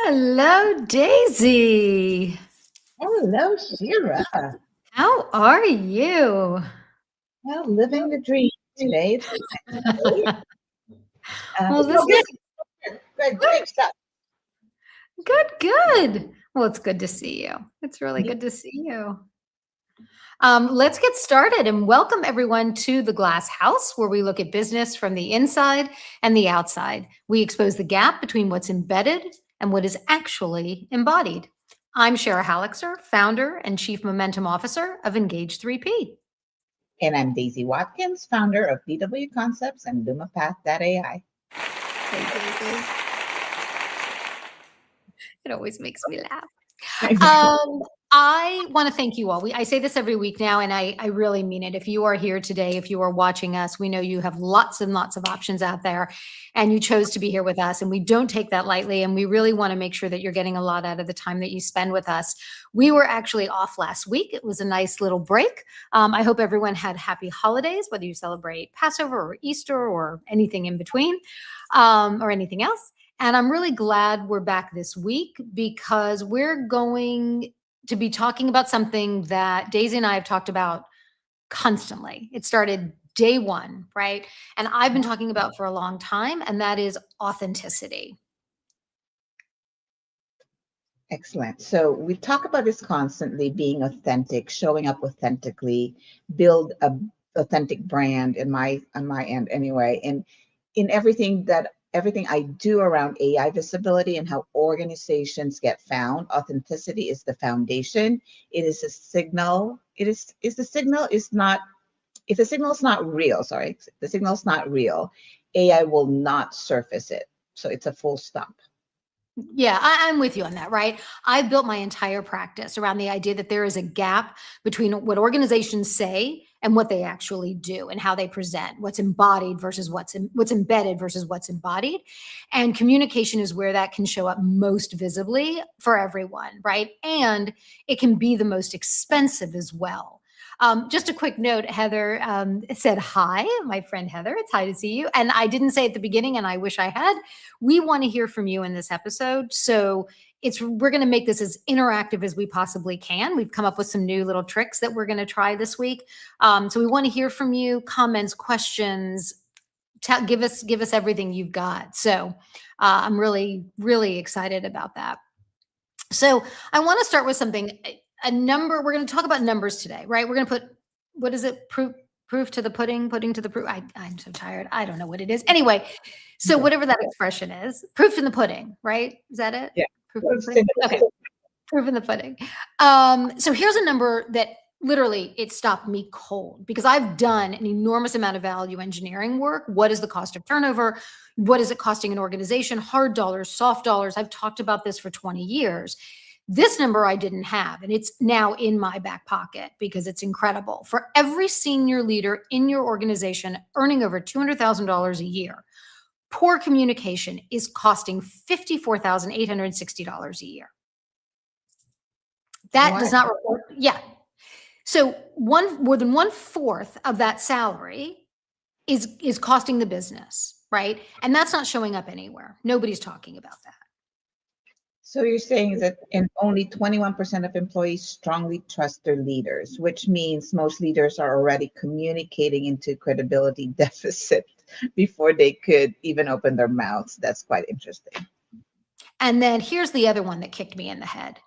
Hello, Daisy. Hello, Shira. How are you? Well, living the dream today. It's Wednesday. Well, this So is good, great stuff. good. Well, it's good to see you. It's really good to see you. Let's get started and welcome everyone to the Glass House, where we look at business from the inside and the outside. We expose the gap between what's embedded and what is actually embodied. I'm Shara Halixer, founder and chief momentum officer of Engage 3P. And I'm Daisy Watkins, founder of BW Concepts and LumaPath.ai. Hey, Daisy. It always makes me laugh. I want to thank you all. I say this every week now, and I really mean it. If you are here today, if you are watching us, we know you have lots and lots of options out there, and you chose to be here with us, and we don't take that lightly, and we really want to make sure that you're getting a lot out of the time that you spend with us. We were actually off last week. It was a nice little break. I hope everyone had happy holidays, whether you celebrate Passover or Easter or anything in between, or anything else. And I'm really glad we're back this week because we're going to be talking about something that Daisy and I have talked about constantly. It started day one, right? And I've been talking about for a long time, and that is authenticity. Excellent. So we talk about this constantly, being authentic, showing up authentically, build a authentic brand on my end anyway. And in everything I do around AI visibility and how organizations get found, authenticity is the foundation. It is a signal. If the signal is not real, AI will not surface it. So it's a full stop. Yeah, I'm with you on that, right? I've built my entire practice around the idea that there is a gap between what organizations say and what they actually do and how they present, what's embodied versus what's embedded versus what's embodied. And communication is where that can show up most visibly for everyone, right? And it can be the most expensive as well. Just a quick note, Heather said, hi, my friend Heather, it's hi to see you. And I didn't say at the beginning, and I wish I had, we want to hear from you in this episode. So we're going to make this as interactive as we possibly can. We've come up with some new little tricks that we're going to try this week. So we want to hear from you, comments, questions, give us everything you've got. So I'm really, really excited about that. So I want to start with something. A number, we're going to talk about numbers today, right? We're going to put, what is it? Proof to the pudding to the proof. I'm so tired. I don't know what it is. Anyway, so whatever that expression is, proof in the pudding, right? Is that it? Yeah. Proof in the pudding? Okay. Proof in the pudding. So here's a number that literally it stopped me cold because I've done an enormous amount of value engineering work. What is the cost of turnover? What is it costing an organization? Hard dollars, soft dollars. I've talked about this for 20 years. This number I didn't have, and it's now in my back pocket because it's incredible. For every senior leader in your organization earning over $200,000 a year, poor communication is costing $54,860 a year. That does not report. Yeah. So more than 1/4 of that salary is costing the business, right? And that's not showing up anywhere. Nobody's talking about that. So you're saying that only 21% of employees strongly trust their leaders, which means most leaders are already communicating into credibility deficit before they could even open their mouths. That's quite interesting. And then here's the other one that kicked me in the head.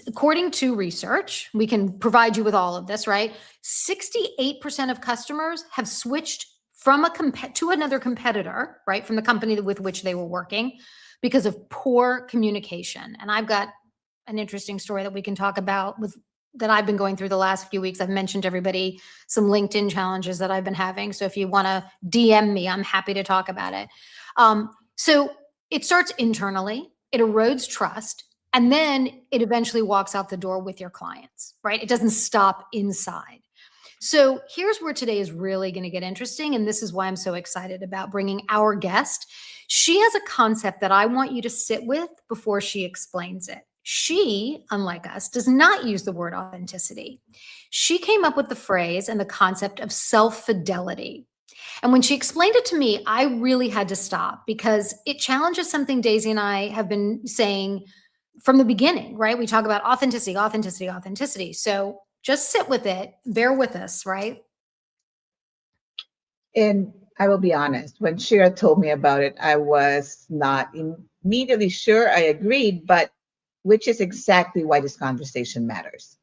According to research, we can provide you with all of this, right? 68% of customers have switched from to another competitor, right? From the company with which they were working because of poor communication. And I've got an interesting story that we can talk about that I've been going through the last few weeks. I've mentioned to everybody some LinkedIn challenges that I've been having. So if you want to DM me, I'm happy to talk about it. So it starts internally, it erodes trust, and then it eventually walks out the door with your clients, right? It doesn't stop inside. So here's where today is really going to get interesting. And this is why I'm so excited about bringing our guest. She has a concept that I want you to sit with before she explains it. She, unlike us, does not use the word authenticity. She came up with the phrase and the concept of self-fidelity. And when she explained it to me, I really had to stop because it challenges something Daisy and I have been saying from the beginning, right? We talk about authenticity, authenticity, authenticity. So just sit with it, bear with us, right? And I will be honest, when Shira told me about it, I was not immediately sure I agreed, but which is exactly why this conversation matters.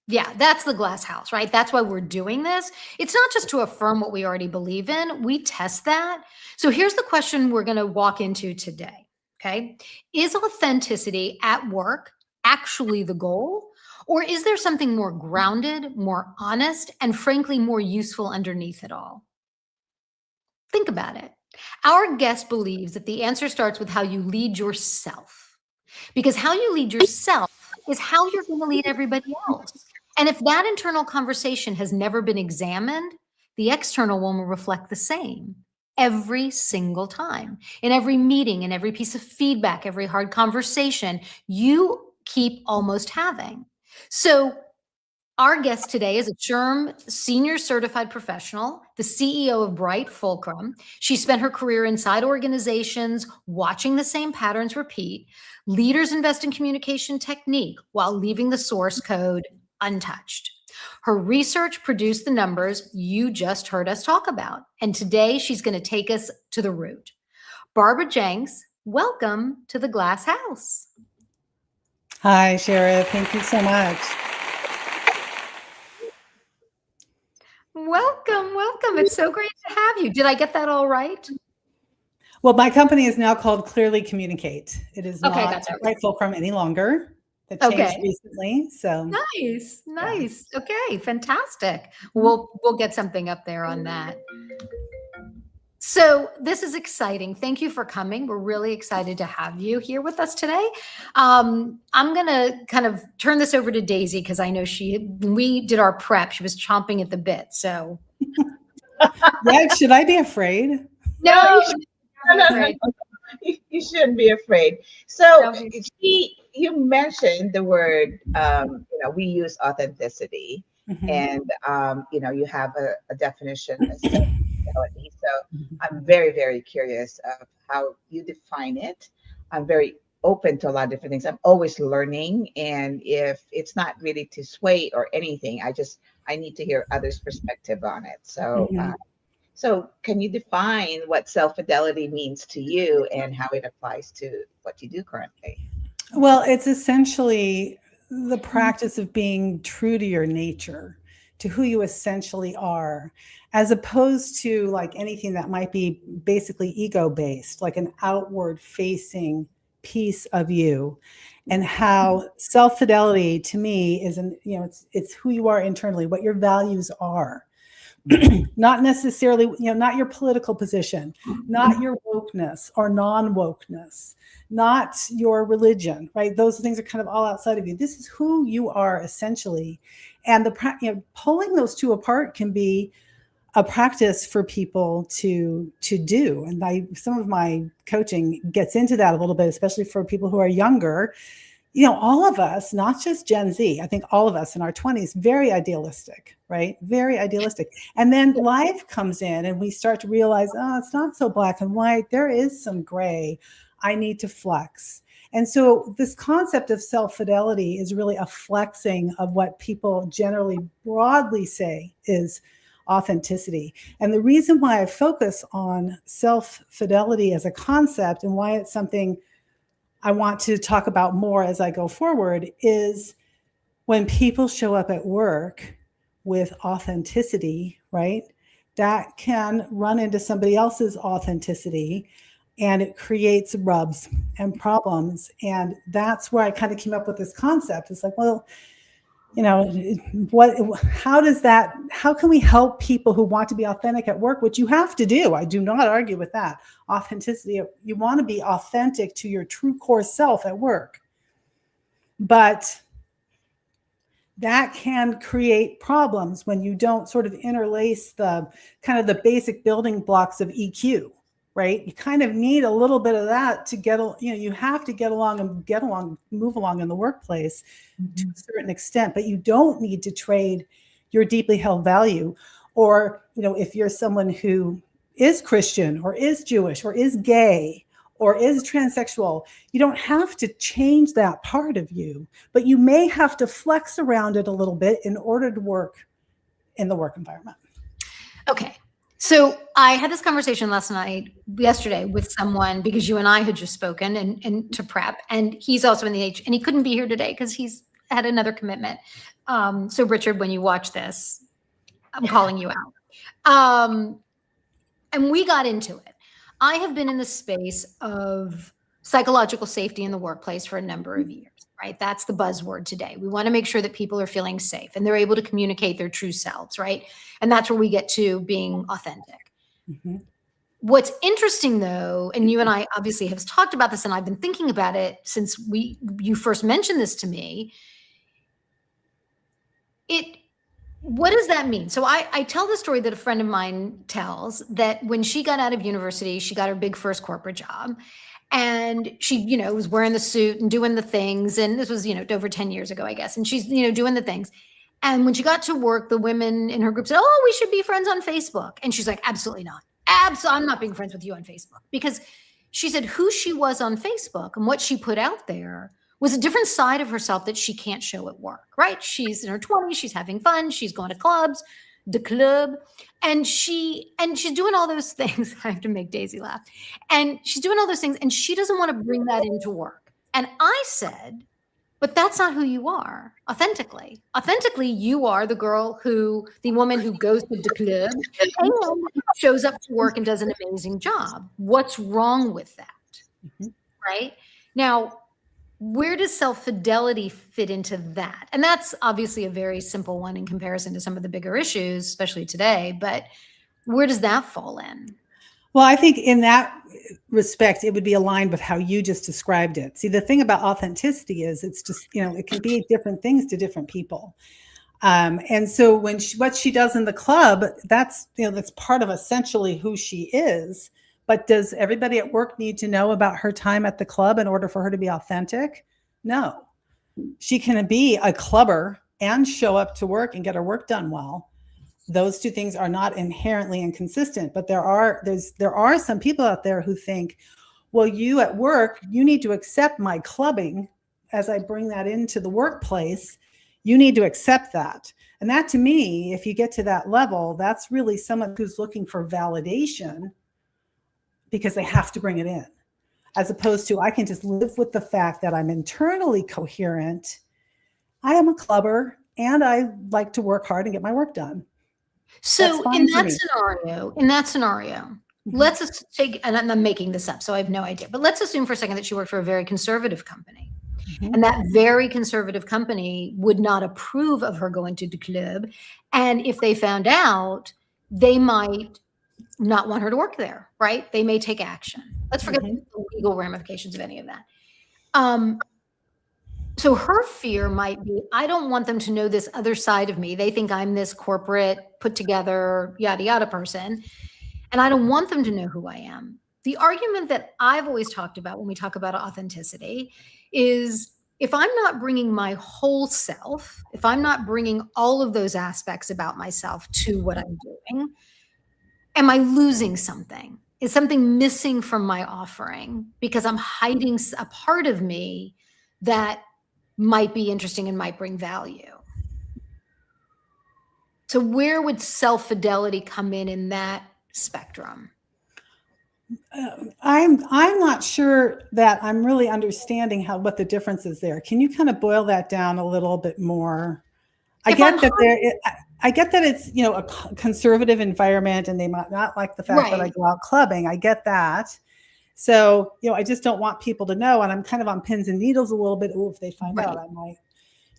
Yeah, that's the glass house, right? That's why we're doing this. It's not just to affirm what we already believe in, we test that. So here's the question we're going to walk into today. Okay. Is authenticity at work actually the goal? Or is there something more grounded, more honest, and frankly, more useful underneath it all? Think about it. Our guest believes that the answer starts with how you lead yourself, because how you lead yourself is how you're going to lead everybody else. And if that internal conversation has never been examined, the external one will reflect the same every single time. In every meeting, in every piece of feedback, every hard conversation, you keep almost having. So our guest today is a SHRM senior certified professional, the CEO of Bright Fulcrum. She spent her career inside organizations, watching the same patterns repeat. Leaders invest in communication technique while leaving the source code untouched. Her research produced the numbers you just heard us talk about. And today she's going to take us to the root. Barbara Jenks, welcome to the Glass House. Hi, Sheriff. Thank you so much. Welcome, welcome. It's so great to have you. Did I get that all right? Well, my company is now called Clearly Communicate. It is Okay, not got that right. Bright Fulcrum any longer. That changed Okay. recently. So Nice, nice. Yeah. Okay, fantastic. We'll get something up there on that. So this is exciting. Thank you for coming. We're really excited to have you here with us today. I'm going to kind of turn this over to Daisy because I know when we did our prep, she was chomping at the bit. So yeah, should I be afraid? No, you shouldn't be afraid. So you mentioned the word, we use authenticity, and you have a definition as self-fidelity. So I'm very, very curious of how you define it. I'm very open to a lot of different things. I'm always learning, and if it's not really to sway or anything, I need to hear others' perspective on it. So. So can you define what self-fidelity means to you and how it applies to what you do currently? Well, it's essentially the practice of being true to your nature, to who you essentially are, as opposed to like anything that might be basically ego-based, like an outward-facing piece of you. And how self-fidelity to me is, it's who you are internally, what your values are. Not necessarily, not your political position, not your wokeness or non-wokeness, not your religion, right? Those things are kind of all outside of you. This is who you are essentially. And pulling those two apart can be a practice for people to do. And some of my coaching gets into that a little bit, especially for people who are younger. All of us, not just Gen Z, I think all of us in our 20s, very idealistic, right? Very idealistic. And then life comes in and we start to realize, it's not so black and white. There is some gray. I need to flex. And so this concept of self-fidelity is really a flexing of what people generally broadly say is authenticity. And the reason why I focus on self-fidelity as a concept and why it's something I want to talk about more as I go forward is when people show up at work with authenticity, right? That can run into somebody else's authenticity and it creates rubs and problems. And that's where I kind of came up with this concept. It's like, well, how can we help people who want to be authentic at work, which you have to do. I do not argue with that. Authenticity, you want to be authentic to your true core self at work. But that can create problems when you don't sort of interlace the kind of the basic building blocks of EQ, right? You kind of need a little bit of that to you have to get along, move along in the workplace to a certain extent, but you don't need to trade your deeply held value. Or, if you're someone who is Christian or is Jewish or is gay or is transsexual. You don't have to change that part of you, but you may have to flex around it a little bit in order to work in the work environment. Okay. So I had this conversation yesterday with someone, because you and I had just spoken and to prep, and he's also in the and he couldn't be here today because he's had another commitment. So Richard, when you watch this, I'm calling you out. And we got into it. I have been in the space of psychological safety in the workplace for a number of years, right? That's the buzzword today. We want to make sure that people are feeling safe and they're able to communicate their true selves, right? And that's where we get to being authentic. Mm-hmm. What's interesting though, and you and I obviously have talked about this, and I've been thinking about it since you first mentioned this to me. What does that mean? So I tell the story that a friend of mine tells, that when she got out of university, she got her big first corporate job, and she, was wearing the suit and doing the things. And this was, over 10 years ago, I guess. And she's, doing the things. And when she got to work, the women in her group said, "Oh, we should be friends on Facebook." And she's like, "Absolutely not. I'm not being friends with you on Facebook." Because she said who she was on Facebook and what she put out there was a different side of herself that she can't show at work, right? She's in her 20s, she's having fun, she's going to clubs, the club, and she's doing all those things. I have to make Daisy laugh. And she's doing all those things, and she doesn't want to bring that into work. And I said, but that's not who you are authentically. Authentically, you are the woman who goes to the club and shows up to work and does an amazing job. What's wrong with that? Mm-hmm. Right? Now, where does self-fidelity fit into that? And that's obviously a very simple one in comparison to some of the bigger issues, especially today, but where does that fall in? Well, I think in that respect, it would be aligned with how you just described it. See, the thing about authenticity is it's just, it can be different things to different people. And so when what she does in the club, that's part of essentially who she is. But does everybody at work need to know about her time at the club in order for her to be authentic? No. She can be a clubber and show up to work and get her work done well. Those two things are not inherently inconsistent, but there are some people out there who think, well, you at work, you need to accept my clubbing as I bring that into the workplace. You need to accept that. And that, to me, if you get to that level, that's really someone who's looking for validation because they have to bring it in, as opposed to I can just live with the fact that I'm internally coherent. I am a clubber and I like to work hard and get my work done. So in that scenario, mm-hmm. Let's take, and I'm making this up, so I have no idea, but let's assume for a second that she worked for a very conservative company. Mm-hmm. And that very conservative company would not approve of her going to the club. And if they found out, they might not want her to work there, right? They may take action. Let's forget mm-hmm. the legal ramifications of any of that. So her fear might be, I don't want them to know this other side of me. They think I'm this corporate, put together, yada, yada person. And I don't want them to know who I am. The argument that I've always talked about when we talk about authenticity is, if I'm not bringing my whole self, if I'm not bringing all of those aspects about myself to what I'm doing, am I losing something? Is something missing from my offering because I'm hiding a part of me that might be interesting and might bring value? So where would self-fidelity come in that spectrum? I'm not sure that I'm really understanding what the difference is there. Can you kind of boil that down a little bit more? I get that it's, a conservative environment and they might not like the fact right. that I go out clubbing. I get that. So, I just don't want people to know. And I'm kind of on pins and needles a little bit. If they find right. out, I might,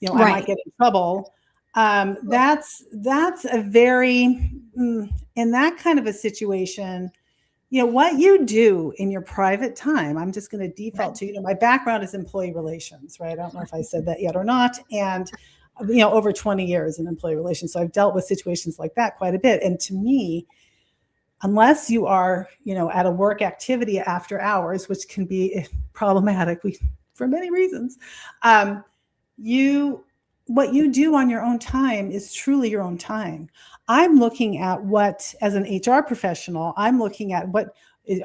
right. I might get in trouble. That's a very, in that kind of a situation, what you do in your private time, I'm just going to default to, my background is employee relations, right? I don't know if I said that yet or not. And, over 20 years in employee relations. So I've dealt with situations like that quite a bit. And to me, unless you are, at a work activity after hours, which can be problematic for many reasons, you what you do on your own time is truly your own time. I'm looking at what, as an HR professional, I'm looking at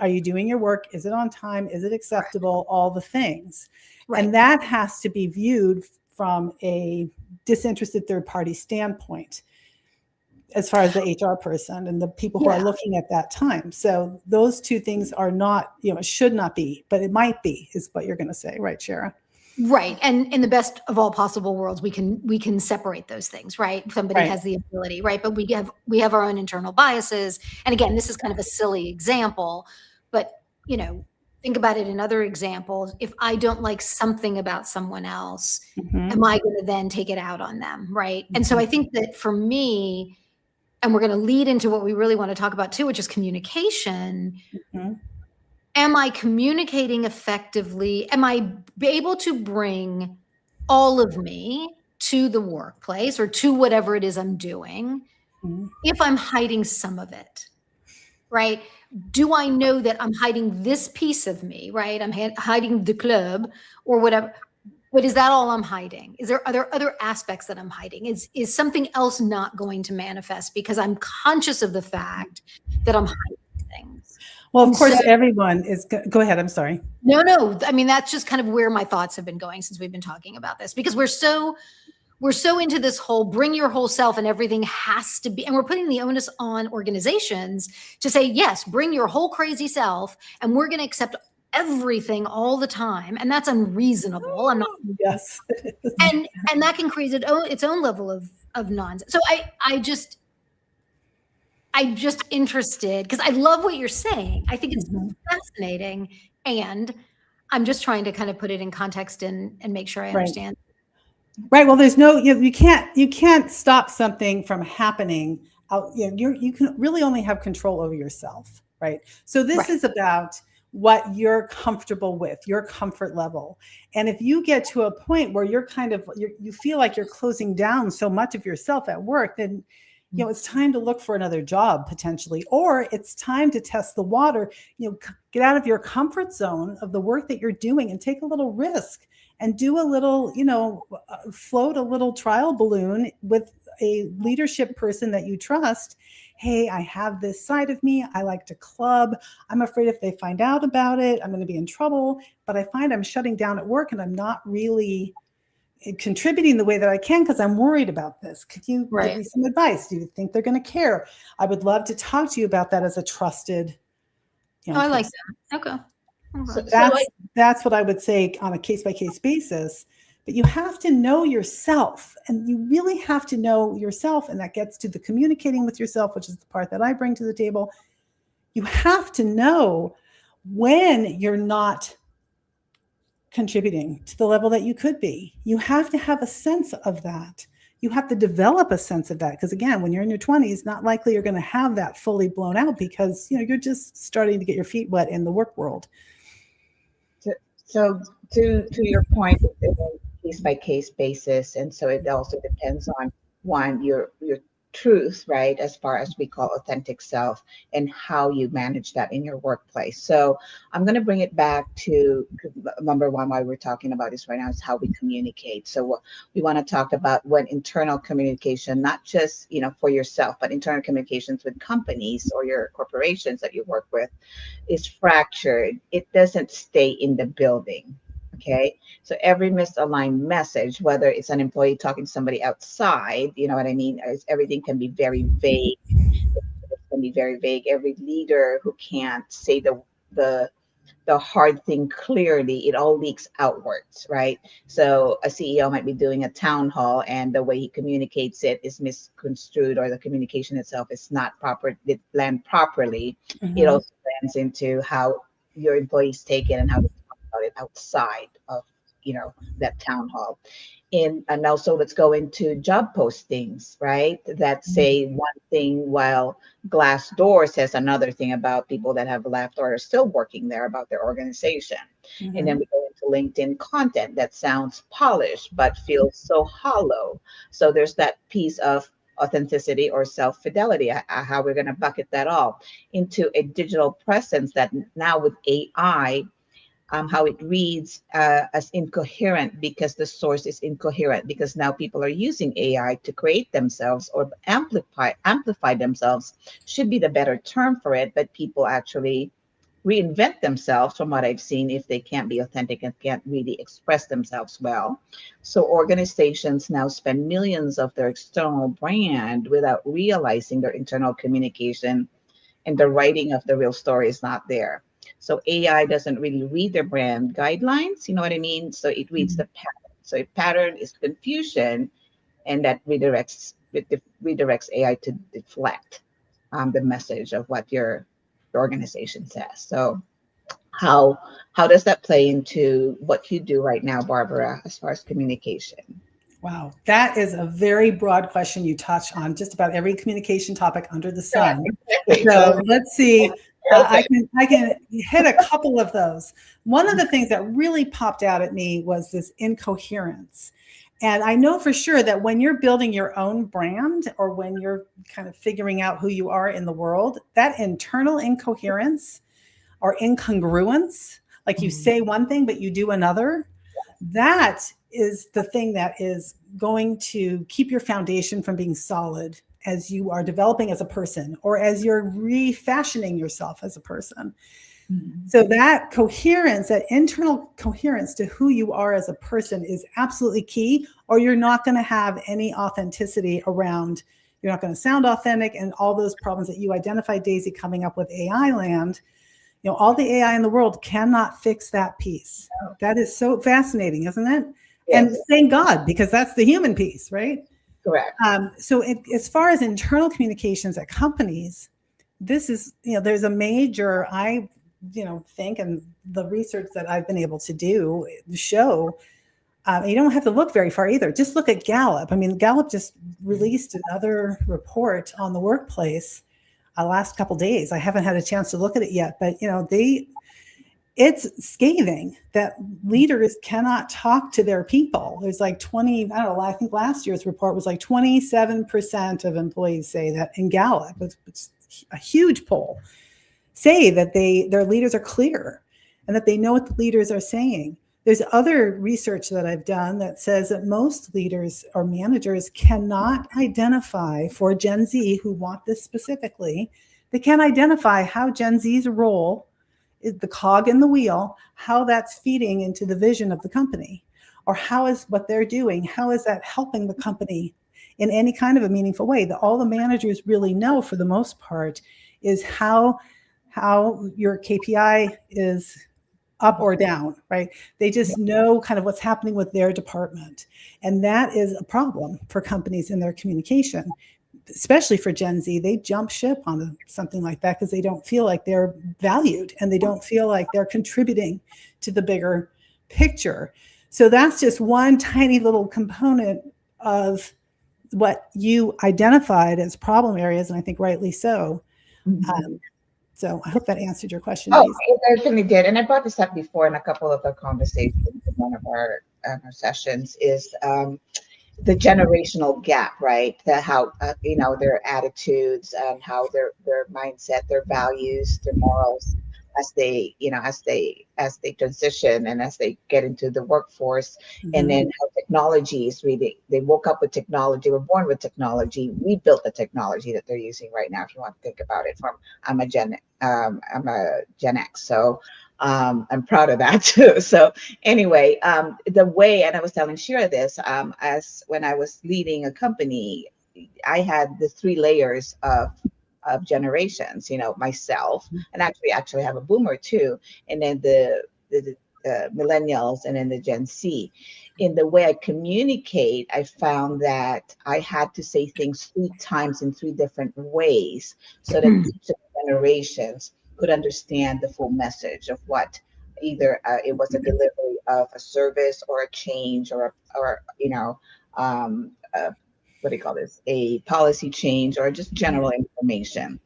are you doing your work? Is it on time? Is it acceptable? All the things. Right. And that has to be viewed from a disinterested third party standpoint, as far as the HR person and the people who are looking at that time. So those two things are not, it should not be, but it might be, is what you're going to say, right, Shara? Right. And in the best of all possible worlds, we can separate those things, right? Somebody has the ability, right? But we have our own internal biases. And again, this is kind of a silly example, but think about it in other examples. If I don't like something about someone else, am I going to then take it out on them, right? And so I think that for me, and we're going to lead into what we really want to talk about too, which is communication. Am I communicating effectively? Am I able to bring all of me to the workplace or to whatever it is I'm doing if I'm hiding some of it, right? Do I know that I'm hiding this piece of me, right? I'm hiding the club or whatever. But is that all I'm hiding? Are there other aspects that I'm hiding? Is something else not going to manifest because I'm conscious of the fact that I'm hiding things? Well, of course, everyone is. Go ahead. I'm sorry. No. I mean, that's just kind of where my thoughts have been going since we've been talking about this, because we're so into this whole bring your whole self and everything has to be, and we're putting the onus on organizations to say, yes, bring your whole crazy self, and we're going to accept everything all the time, and that's unreasonable. I'm not. Yes. and that can create its own level of nonsense. So I'm just interested because I love what you're saying. I think it's fascinating, and I'm just trying to kind of put it in context and make sure I understand. Right. Well, there's no, you can't stop something from happening. You can really only have control over yourself. Right. So this is about what you're comfortable with, your comfort level. And if you get to a point where you're you feel like you're closing down so much of yourself at work, then it's time to look for another job potentially, or it's time to test the water, get out of your comfort zone of the work that you're doing and take a little risk and do a little, float a little trial balloon with a leadership person that you trust. Hey, I have this side of me. I like to club. I'm afraid if they find out about it, I'm going to be in trouble, but I find I'm shutting down at work and I'm not really contributing the way that I can because I'm worried about this. Could you give me some advice? Do you think they're going to care? I would love to talk to you about that as a trusted. I like that. Okay. So that's what I would say on a case-by-case basis. But you have to know yourself, and you really have to know yourself. And that gets to the communicating with yourself, which is the part that I bring to the table. You have to know when you're not contributing to the level that you could be. You have to have a sense of that. You have to develop a sense of that. Because again, when you're in your 20s, not likely you're going to have that fully blown out because you're just starting to get your feet wet in the work world. So to your point, case by case basis, and so it also depends on your truth, right? As far as we call authentic self, and how you manage that in your workplace. So I'm going to bring it back to number one. Why we're talking about this right now is how we communicate. So we want to talk about when internal communication, not just for yourself, but internal communications with companies or your corporations that you work with, is fractured. It doesn't stay in the building. Okay, so every misaligned message, whether it's an employee talking to somebody outside, you know what I mean? Everything can be very vague. It can be very vague. Every leader who can't say the hard thing clearly, it all leaks outwards, right? So a CEO might be doing a town hall, and the way he communicates it is misconstrued, or the communication itself is not proper. It land properly. It also lands into how your employees take it and how they talk about it outside of that town hall. And also let's go into job postings, right? That say one thing while Glassdoor says another thing about people that have left or are still working there, about their organization. And then we go into LinkedIn content that sounds polished but feels so hollow. So there's that piece of authenticity or self-fidelity, how we're going to bucket that all into a digital presence that now with AI, how it reads as incoherent because the source is incoherent, because now people are using AI to create themselves or amplify themselves, should be the better term for it. But people actually reinvent themselves, from what I've seen, if they can't be authentic and can't really express themselves well. So organizations now spend millions of their external brand without realizing their internal communication and the writing of the real story is not there. So AI doesn't really read their brand guidelines, you know what I mean? So it reads the pattern. So a pattern is confusion, and that redirects AI to deflect the message of what your organization says. So how does that play into what you do right now, Barbara, as far as communication? Wow, that is a very broad question. You touch on just about every communication topic under the sun. Exactly. So let's see. I can hit a couple of those. One of the things that really popped out at me was this incoherence. And I know for sure that when you're building your own brand, or when you're kind of figuring out who you are in the world, that internal incoherence or incongruence, like you say one thing, but you do another, that is the thing that is going to keep your foundation from being solid as you are developing as a person, or as you're refashioning yourself as a person. So that coherence, that internal coherence to who you are as a person, is absolutely key, or you're not going to have any authenticity around. You're not going to sound authentic, and all those problems that you identified, Daisy, coming up with AI land. You know, all the AI in the world cannot fix that piece. That is so fascinating, isn't it? Yes. And thank God, because that's the human piece, right? Correct. So as far as internal communications at companies, this is, there's a major, I think, and the research that I've been able to do show, you don't have to look very far either. Just look at Gallup. I mean, Gallup just released another report on the workplace last couple of days. I haven't had a chance to look at it yet, but it's scathing that leaders cannot talk to their people. There's like 20, I don't know, I think last year's report was like 27% of employees say that in Gallup, it's a huge poll, say that their leaders are clear and that they know what the leaders are saying. There's other research that I've done that says that most leaders or managers cannot identify, for Gen Z who want this specifically, they can't identify how Gen Z's role is, the cog in the wheel, how that's feeding into the vision of the company, or how is what they're doing, how is that helping the company in any kind of a meaningful way. That all the managers really know, for the most part, is how your KPI is up or down, right? They just know kind of what's happening with their department. And that is a problem for companies in their communication, especially for Gen Z. They jump ship on something like that because they don't feel like they're valued, and they don't feel like they're contributing to the bigger picture. So that's just one tiny little component of what you identified as problem areas, and I think rightly so. So I hope that answered your question. Oh, it definitely did. And I brought this up before in a couple of the conversations in one of our sessions, is the generational gap, right? How their attitudes and how their mindset, their values, their morals, as they transition and as they get into the workforce. And then how technology is really, they woke up with technology, were born with technology. We built the technology that they're using right now, if you want to think about it. I'm a Gen X, so I'm proud of that too. So anyway, the way, and I was telling Shira this, as when I was leading a company, I had the 3 layers of generations, myself, and actually have a boomer too, and then the millennials, and then the Gen Z. In the way I communicate, I found that I had to say things 3 times in 3 different ways, so that each of the generations could understand the full message of what either it was a delivery of a service or a change or what do you call this? A policy change, or just general information,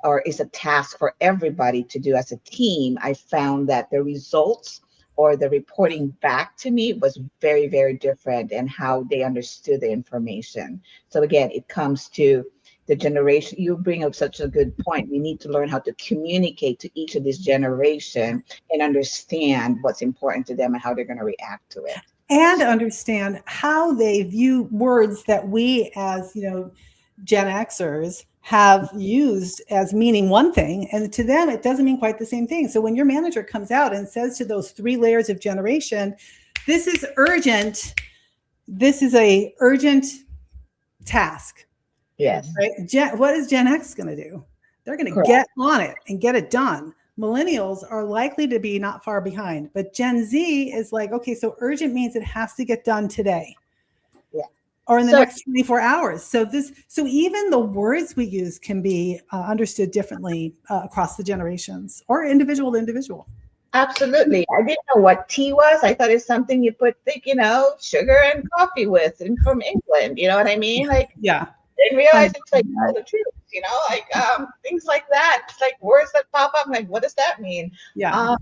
or is a task for everybody to do as a team. I found that the results or the reporting back to me was very, very different, and how they understood the information. So again, it comes to the generation. You bring up such a good point. We need to learn how to communicate to each of this generation and understand what's important to them and how they're going to react to it. And understand how they view words that we as, Gen Xers have used as meaning one thing, and to them it doesn't mean quite the same thing. So when your manager comes out and says to those 3 layers of generation, this is urgent, this is a urgent task. Yes. Right? What is Gen X going to do? They're going to get on it and get it done. Millennials are likely to be not far behind, but Gen Z is like, okay, so urgent means it has to get done today. Yeah. Or in the next 24 hours. So even the words we use can be understood differently across the generations or individual to individual. Absolutely. I didn't know what tea was. I thought it's something you put, sugar and coffee with, and from England. You know what I mean? Yeah. Didn't realize it's like the truth. Things like that. It's like words that pop up. I'm like, what does that mean? Yeah.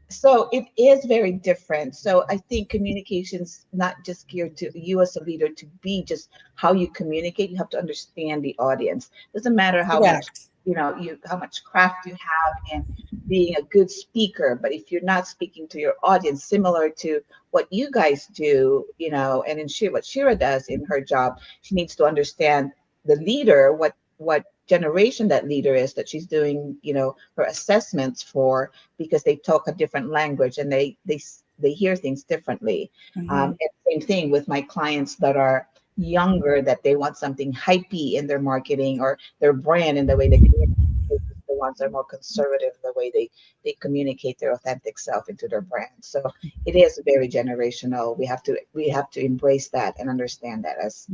So it is very different. So I think communication's not just geared to you as a leader to be just how you communicate. You have to understand the audience. Doesn't matter how much how much craft you have in being a good speaker, but if you're not speaking to your audience, similar to what you guys do, and in what Shira does in her job, she needs to understand the leader, what generation that leader is that she's doing, her assessments for, because they talk a different language and they hear things differently. Mm-hmm. And same thing with my clients that are younger, that they want something hypey in their marketing or their brand and the way they communicate. The ones that are more conservative in the way they communicate their authentic self into their brand. So it is very generational. We have to embrace that and understand that as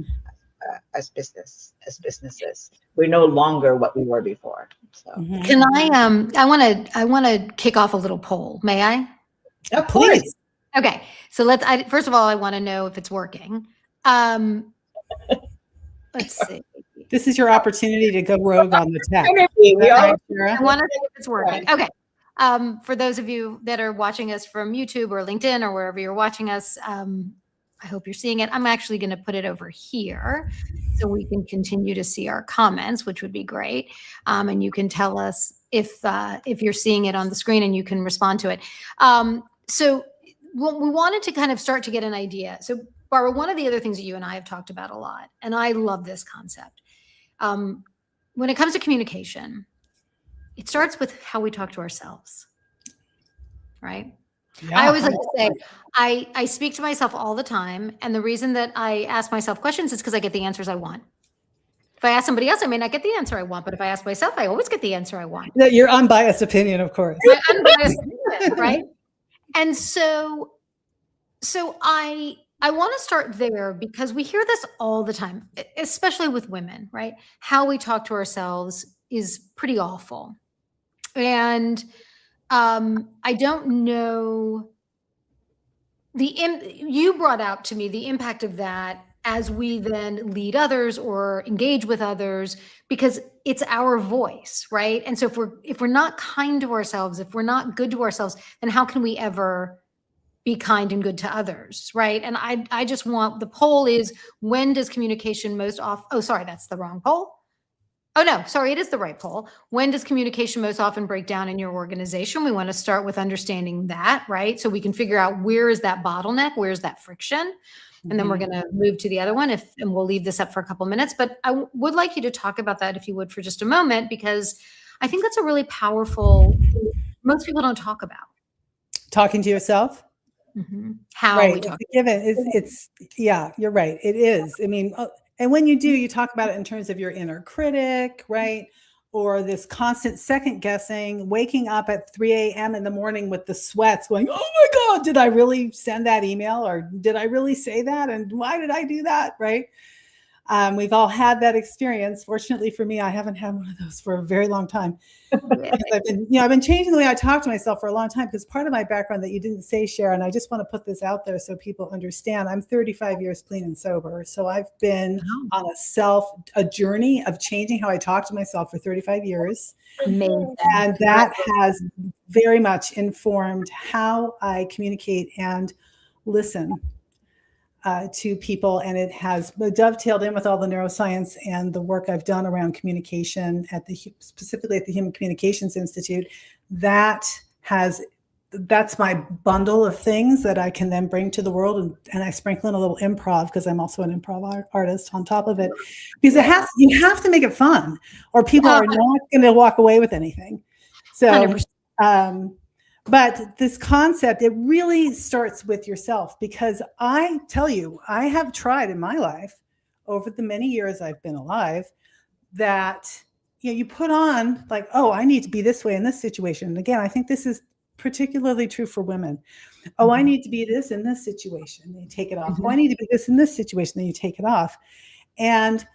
businesses. We're no longer what we were before. So Can I want to kick off a little poll. May I? Of course. Please. Okay. So first of all, I want to know if it's working. Let's see. This is your opportunity to go rogue on the tech. I want to know if it's working. Okay. For those of you that are watching us from YouTube or LinkedIn or wherever you're watching us, I hope you're seeing it. I'm actually going to put it over here so we can continue to see our comments, which would be great. And you can tell us if you're seeing it on the screen, and you can respond to it. So we wanted to kind of start to get an idea. So Barbara, one of the other things that you and I have talked about a lot, and I love this concept. When it comes to communication, it starts with how we talk to ourselves, right? Yeah. I always like to say, I speak to myself all the time. And the reason that I ask myself questions is because I get the answers I want. If I ask somebody else, I may not get the answer I want. But if I ask myself, I always get the answer I want. Your unbiased opinion, of course. My unbiased opinion, right? And so I want to start there, because we hear this all the time, especially with women, right? How we talk to ourselves is pretty awful. And I don't know, you brought out to me the impact of that as we then lead others or engage with others, because it's our voice, right? And so if we're not kind to ourselves, if we're not good to ourselves, then how can we ever be kind and good to others, right? And I just want, the poll is, when does communication most often, oh, sorry, that's the wrong poll. Oh, no, sorry, it is the right poll. When does communication most often break down in your organization? We want to start with understanding that, right? So we can figure out, where is that bottleneck? Where's that friction? And then we're going to move to the other one, and we'll leave this up for a couple minutes. But I would like you to talk about that, if you would, for just a moment, because I think that's a really powerful, most people don't talk about. Talking to yourself? Mm-hmm. How right. we talk. It's yeah, you're right. It is. I mean, and when you do, you talk about it in terms of your inner critic, right? Or this constant second guessing, waking up at 3 a.m. in the morning with the sweats going, oh my God, did I really send that email? Or did I really say that? And why did I do that? Right. We've all had that experience. Fortunately for me, I haven't had one of those for a very long time. I've been changing the way I talk to myself for a long time, because part of my background that you didn't say, Sharon, I just want to put this out there so people understand. I'm 35 years clean and sober. So I've been on a journey of changing how I talk to myself for 35 years. Amazing. And that has very much informed how I communicate and listen. to people, and it has dovetailed in with all the neuroscience and the work I've done around communication specifically at the Human Communications Institute. That's my bundle of things that I can then bring to the world, and I sprinkle in a little improv because I'm also an improv artist on top of it, because you have to make it fun, or people are not going to walk away with anything. So, but this concept, it really starts with yourself, because I tell you, I have tried in my life over the many years I've been alive that, you put on like, oh, I need to be this way in this situation. And again, I think this is particularly true for women. Oh, I need to be this in this situation. Then you take it off. Oh, I need to be this in this situation. Then you take it off. And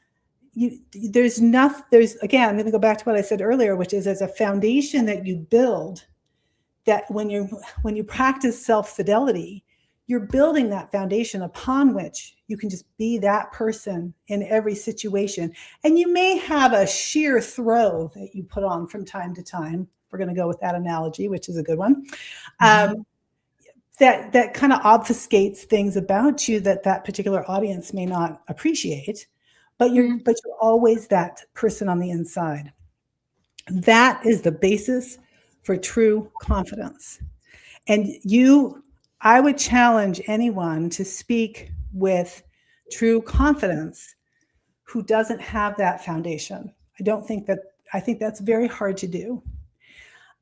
again, I'm going to go back to what I said earlier, which is as a foundation that you build, that when you practice self-fidelity, you're building that foundation upon which you can just be that person in every situation. And you may have a sheer throw that you put on from time to time. We're going to go with that analogy, which is a good one. That kind of obfuscates things about you that particular audience may not appreciate, but you're always that person on the inside. That is the basis for true confidence. And I would challenge anyone to speak with true confidence who doesn't have that foundation. I think that's very hard to do.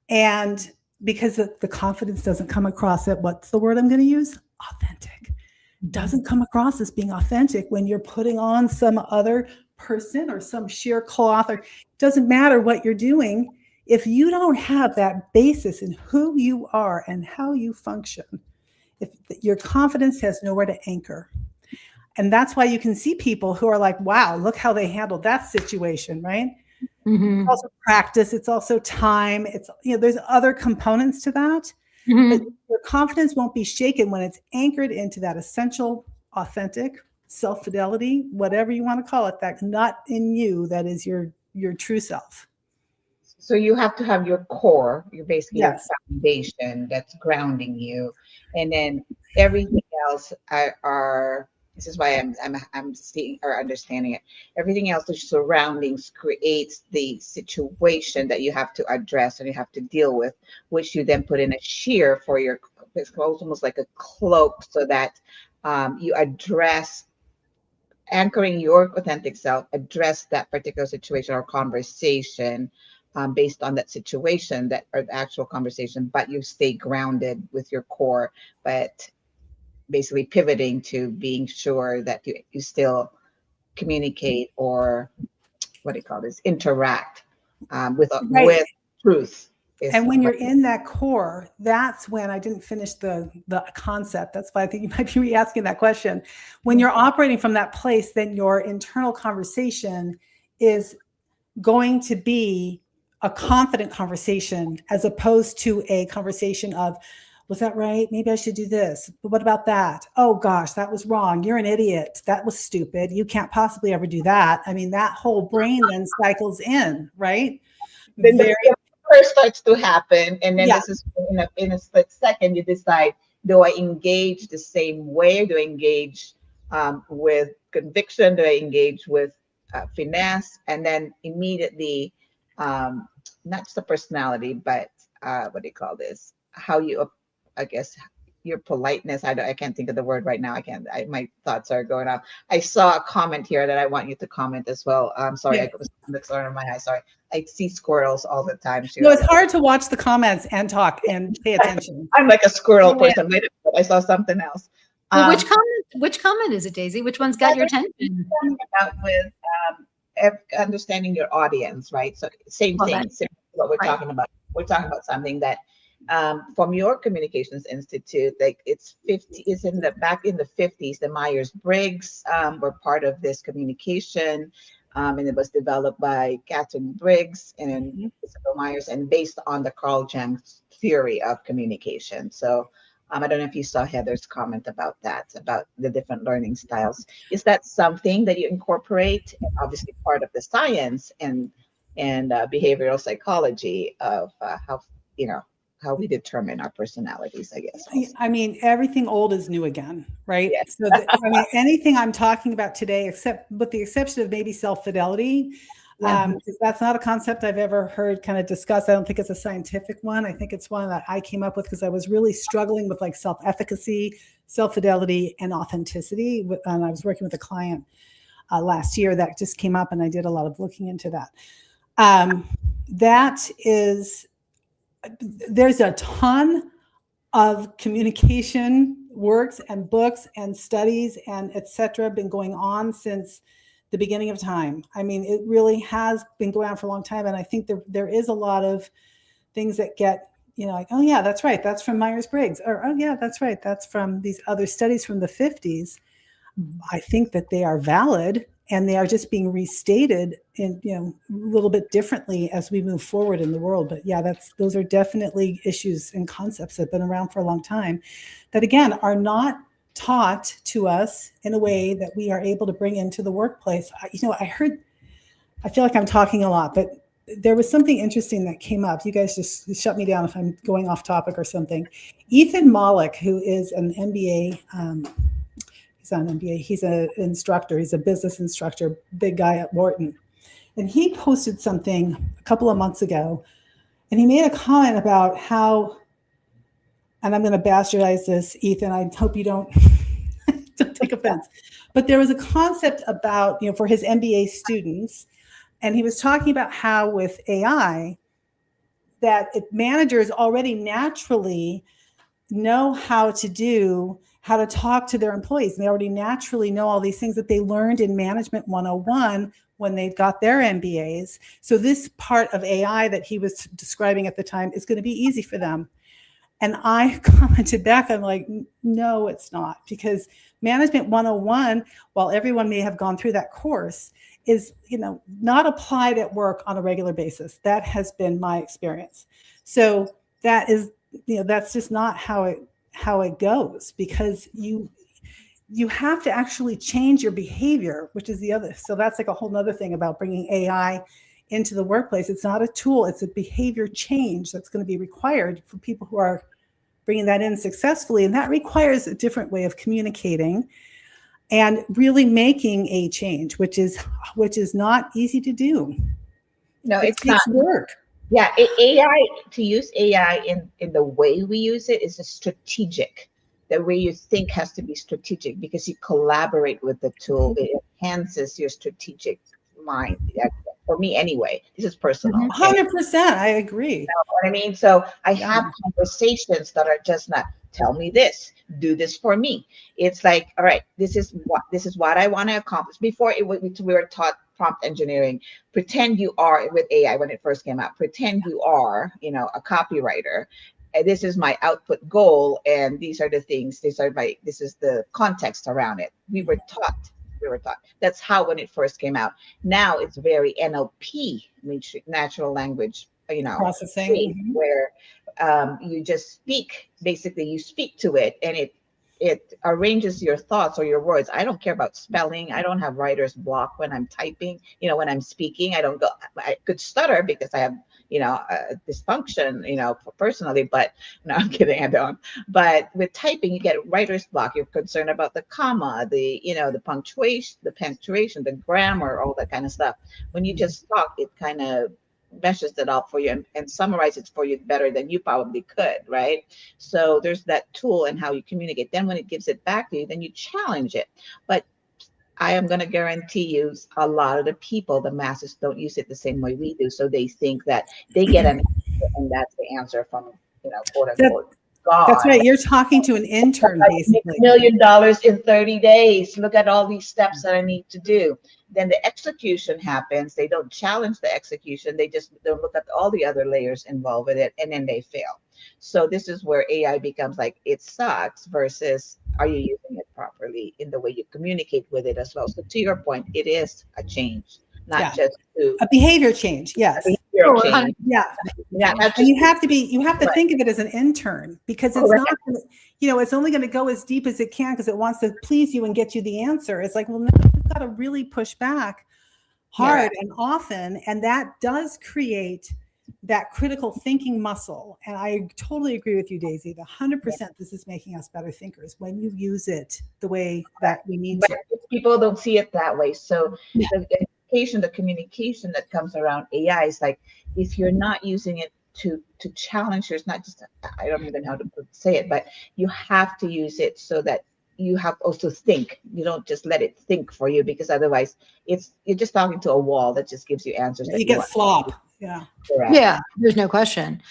And because the confidence doesn't come across at, what's the word I'm going to use? Authentic. Doesn't come across as being authentic when you're putting on some other person or some sheer cloth, or doesn't matter what you're doing. If you don't have that basis in who you are and how you function, if your confidence has nowhere to anchor. And that's why you can see people who are like, wow, look how they handled that situation, right? It's also practice. It's also time. It's, there's other components to that, but your confidence won't be shaken when it's anchored into that essential, authentic self-fidelity, whatever you want to call it, that not in you, that is your true self. So you have to have your core, your basically your foundation that's grounding you, and then everything else this is why I'm seeing or understanding it. Everything else, the surroundings, creates the situation that you have to address and you have to deal with, which you then put in a sheer for your. It's almost like a cloak, so that you address, anchoring your authentic self, address that particular situation or conversation based on that situation, or the actual conversation, but you stay grounded with your core, but basically pivoting to being sure that you still communicate, or what do you call this, interact with truth. And when you're in that core, that's when I didn't finish the concept. That's why I think you might be re-asking that question. When you're operating from that place, then your internal conversation is going to be a confident conversation, as opposed to a conversation of, was that right? Maybe I should do this. But what about that? Oh gosh, that was wrong. You're an idiot. That was stupid. You can't possibly ever do that. I mean, that whole brain then cycles in, right? Then the first starts to happen, and then this is in a split second you decide, do I engage the same way? Do I engage with conviction? Do I engage with finesse? And then immediately, not just the personality, but what do you call this? How you, I guess, your politeness. I can't think of the word right now. My thoughts are going off. I saw a comment here that I want you to comment as well. I'm sorry, I was looking in my eye. Sorry, I see squirrels all the time. No, it's hard to watch the comments and talk and pay attention. I'm like a squirrel person. Wait a minute, I saw something else. Well, which comment is it, Daisy? Which one's got your attention? About with understanding your audience, right? So same thing. Same what we're talking about. We're talking about something that from your Communications Institute, like it's in the back in the 50s, the Myers-Briggs were part of this communication, and it was developed by Catherine Briggs and Isabel Myers, and based on the Carl Jung theory of communication. So I don't know if you saw Heather's comment about that, about the different learning styles. Is that something that you incorporate? And obviously part of the science and behavioral psychology of how we determine our personalities, I guess. Also. I mean, everything old is new again, right? Yes. So, I mean, anything I'm talking about today, except with the exception of maybe self-fidelity, because that's not a concept I've ever heard kind of discussed. I don't think it's a scientific one. I think it's one that I came up with because I was really struggling with like self-efficacy, self-fidelity, and authenticity. And I was working with a client last year that just came up, and I did a lot of looking into that. There's a ton of communication works and books and studies and etc. been going on since the beginning of time. I mean, it really has been going on for a long time. And I think there is a lot of things that get, like, oh yeah, that's right, that's from Myers-Briggs, or oh yeah, that's right, that's from these other studies from the 50s. I think that they are valid, and they are just being restated in, a little bit differently as we move forward in the world. But yeah, those are definitely issues and concepts that have been around for a long time that, again, are not taught to us in a way that we are able to bring into the workplace. I feel like I'm talking a lot, but there was something interesting that came up. You guys just shut me down if I'm going off topic or something. Ethan Mollick, who is an MBA, he's on MBA. He's an instructor. He's a business instructor, big guy at Wharton. And he posted something a couple of months ago, and he made a comment about how, and I'm going to bastardize this, Ethan, I hope you don't take offense, but there was a concept about, for his MBA students, and he was talking about how with AI, that managers already naturally know how to talk to their employees. They already naturally know all these things that they learned in Management 101 when they got their MBAs. So this part of AI that he was describing at the time is going to be easy for them. And I commented back, I'm like, no, it's not, because Management 101, while everyone may have gone through that course, is, not applied at work on a regular basis. That has been my experience. So that is, that's just not how it goes, because you have to actually change your behavior, which is the other. So that's like a whole nother thing about bringing AI into the workplace. It's not a tool, it's a behavior change that's going to be required for people who are bringing that in successfully. And that requires a different way of communicating and really making a change, which is not easy to do. No, it it's not work. Yeah, AI, to use AI in the way we use it is a strategic. The way you think has to be strategic, because you collaborate with the tool. It enhances your strategic mind. For me, anyway, this is personal. 100%, I agree. You know what I mean? So I have conversations that are just not, tell me this, do this for me. It's like, all right, this is what I want to accomplish. Before we were taught prompt engineering. Pretend you are, with AI when it first came out, pretend you are, a copywriter. And this is my output goal, and these are the things. This is the context around it. We were taught. That's how when it first came out. Now it's very NLP, natural language, processing, where you just speak. Basically, you speak to it, and it arranges your thoughts or your words. I don't care about spelling. I don't have writer's block when I'm typing. When I'm speaking, I could stutter because I have, a dysfunction, personally, but no, I'm kidding. I don't. But with typing, you get writer's block. You're concerned about the comma, the punctuation, the grammar, all that kind of stuff. When you just talk, it kind of meshes it out for you and summarizes it for you better than you probably could, right? So there's that tool and how you communicate. Then when it gives it back to you, then you challenge it. But I am going to guarantee you, a lot of the people, the masses, don't use it the same way we do. So they think that they get an answer, and that's the answer from, quote unquote, God. That's right. You're talking to an intern, basically. $1 million in 30 days. Look at all these steps that I need to do. Then the execution happens. They don't challenge the execution. They look at all the other layers involved with it, and then they fail. So this is where AI becomes like, it sucks, versus are you using it properly in the way you communicate with it as well? So to your point, it is a change, not just a behavior change. Yes. Change. Yeah. And you have to think of it as an intern, because it's not, it's only going to go as deep as it can because it wants to please you and get you the answer. It's like, well, no, you've got to really push back hard and often. And that does create that critical thinking muscle. And I totally agree with you, Daisy. 100% this is making us better thinkers when you use it the way that we need But to. people don't see it that way. So Yeah. the education, the communication that comes around AI is like, if you're not using it to challenge, it's not just, I don't even know how to say it, but you have to use it so that you have also think. You don't just let it think for you, because otherwise you're just talking to a wall that just gives you answers that You you get want. slop. Yeah. Correct. Yeah, there's no question.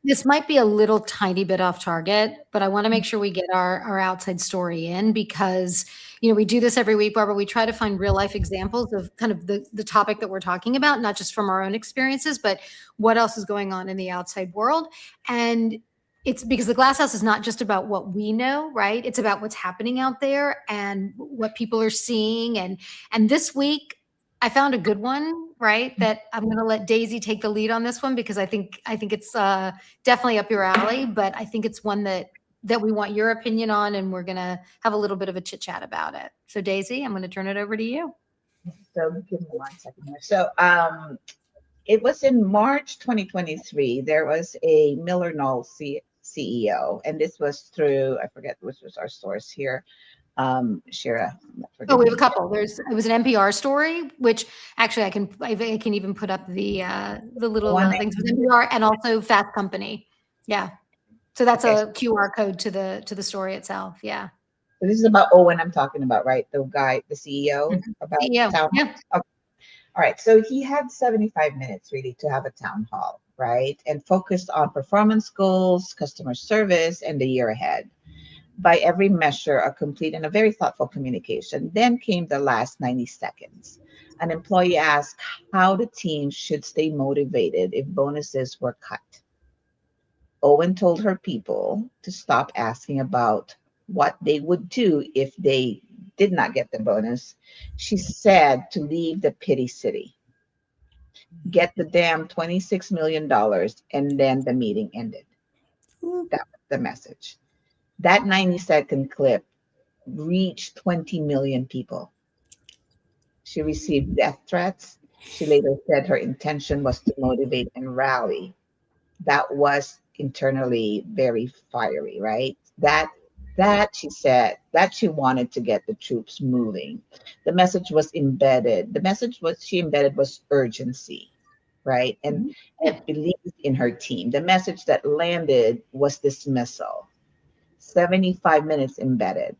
This might be a little tiny bit off target, but I want to make sure we get our outside story in, because, we do this every week, Barbara. We try to find real life examples of kind of the topic that we're talking about, not just from our own experiences, but what else is going on in the outside world. And it's because the glass house is not just about what we know, right? It's about what's happening out there and what people are seeing. And this week, I found a good one, right? That I'm going to let Daisy take the lead on this one, because I think it's definitely up your alley, but I think it's one that we want your opinion on, and we're going to have a little bit of a chit chat about it. So Daisy, I'm going to turn it over to you. So give me 1 second here. So it was in March 2023. There was a Miller Knoll CEO, and this was through, I forget which was our source here. Shira. Oh, we have a couple. It was an NPR story, which actually I can even put up the little things with NPR, and also Fast Company. Yeah. So that's a QR code to the story itself. Yeah. So this is about Owen I'm talking about, right? The guy, the CEO. About CEO. town. Yeah. Okay. All right. So he had 75 minutes really to have a town hall, right? And focused on performance goals, customer service, and the year ahead. By every measure, a complete and a very thoughtful communication. Then came the last 90 seconds. An employee asked how the team should stay motivated if bonuses were cut. Owen told her people to stop asking about what they would do if they did not get the bonus. She said to leave the pity city, get the damn $26 million, and then the meeting ended. That was the message. That 90-second clip reached 20 million people. She received death threats. She later said her intention was to motivate and rally. That was internally very fiery, right? That she said that she wanted to get the troops moving. The message was embedded. The message she embedded was urgency, right? And believed in her team. The message that landed was dismissal. 75 minutes embedded,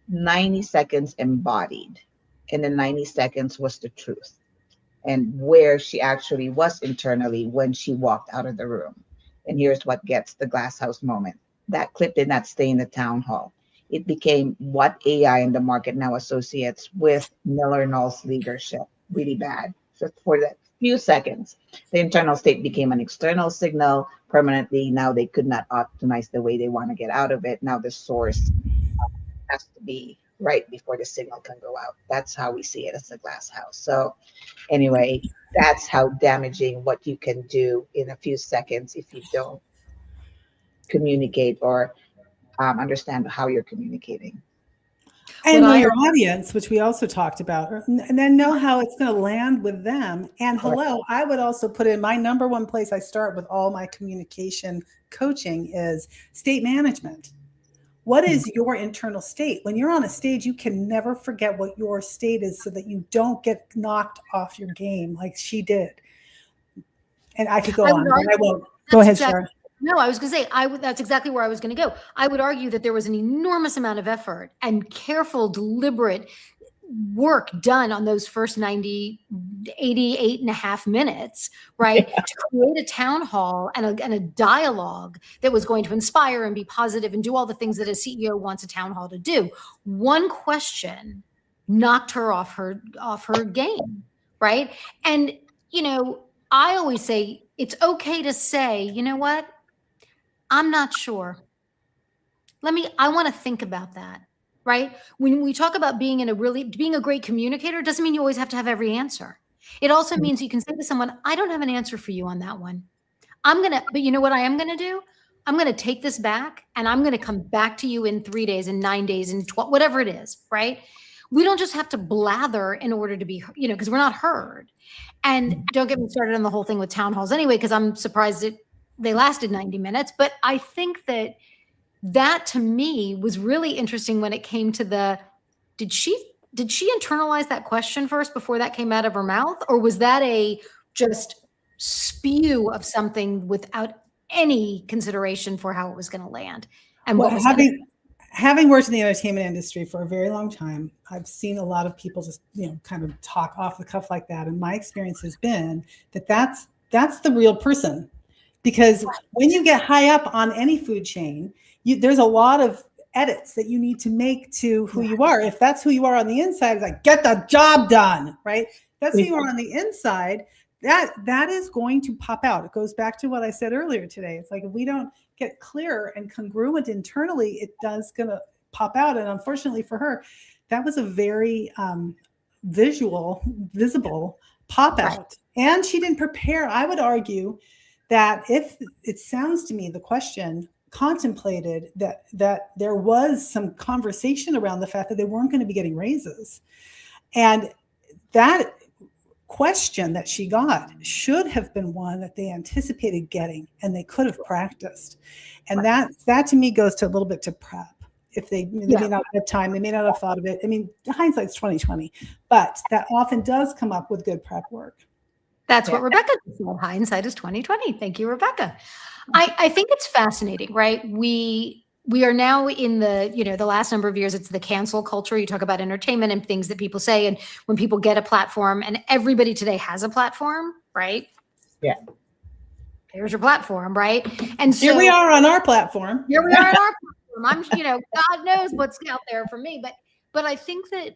90 seconds embodied, and the 90 seconds was the truth and where she actually was internally when she walked out of the room. And here's what gets the glass house moment. That clip did not stay in the town hall. It became what AI and the market now associates with Miller Knoll's leadership. Really bad. So for that few seconds, the internal state became an external signal permanently. Now they could not optimize the way they want to get out of it. Now the source has to be right before the signal can go out. That's how we see it as a glass house. So anyway, that's how damaging what you can do in a few seconds if you don't communicate or understand how you're communicating. And know your audience, which we also talked about, and then know how it's going to land with them. And hello, I would also put in my number one place I start with all my communication coaching is state management. What is your internal state? When you're on a stage, you can never forget what your state is so that you don't get knocked off your game like she did. And I could go on, but I won't. Go ahead, Sharon. No, I was going to say, that's exactly where I was going to go. I would argue that there was an enormous amount of effort and careful, deliberate work done on those first 88 and a half minutes, right? To create a town hall and a dialogue that was going to inspire and be positive and do all the things that a CEO wants a town hall to do. One question knocked her off her game, right? And, I always say, it's okay to say, you know what? I'm not sure. I want to think about that, right? When we talk about being a great communicator, doesn't mean you always have to have every answer. It also means you can say to someone, I don't have an answer for you on that one. But you know what I am going to do? I'm going to take this back and I'm going to come back to you in 3 days, in 9 days, in 12, whatever it is, right? we don't just have to blather in order to be, because we're not heard. And don't get me started on the whole thing with town halls anyway, because I'm surprised they lasted 90 minutes. But I think that to me was really interesting when it came to did she internalize that question first before that came out of her mouth? Or was that a just spew of something without any consideration for how it was going to land? And well, what was having worked in the entertainment industry for a very long time, I've seen a lot of people just, kind of talk off the cuff like that. And my experience has been that's the real person. Because when you get high up on any food chain, there's a lot of edits that you need to make to who you are. If that's who you are on the inside, it's like, get the job done, right? That's who you are on the inside. That is going to pop out. It goes back to what I said earlier today. It's like, if we don't get clear and congruent internally, it does going to pop out. And unfortunately for her, that was a very visible pop out. Right. And she didn't prepare. I would argue that if it sounds to me, the question contemplated that there was some conversation around the fact that they weren't going to be getting raises. And that question that she got should have been one that they anticipated getting and they could have practiced. And that to me goes to a little bit to prep. If they may not have time, they may not have thought of it. I mean, hindsight's 20/20, but that often does come up with good prep work. That's what Rebecca said. Hindsight is 20/20. Thank you, Rebecca. I think it's fascinating, right? We are now in the last number of years, it's the cancel culture. You talk about entertainment and things that people say. And when people get a platform, and everybody today has a platform, right? Yeah. Here's your platform, right? And so here we are on our platform. Here we are on our platform. God knows what's out there for me. But I think that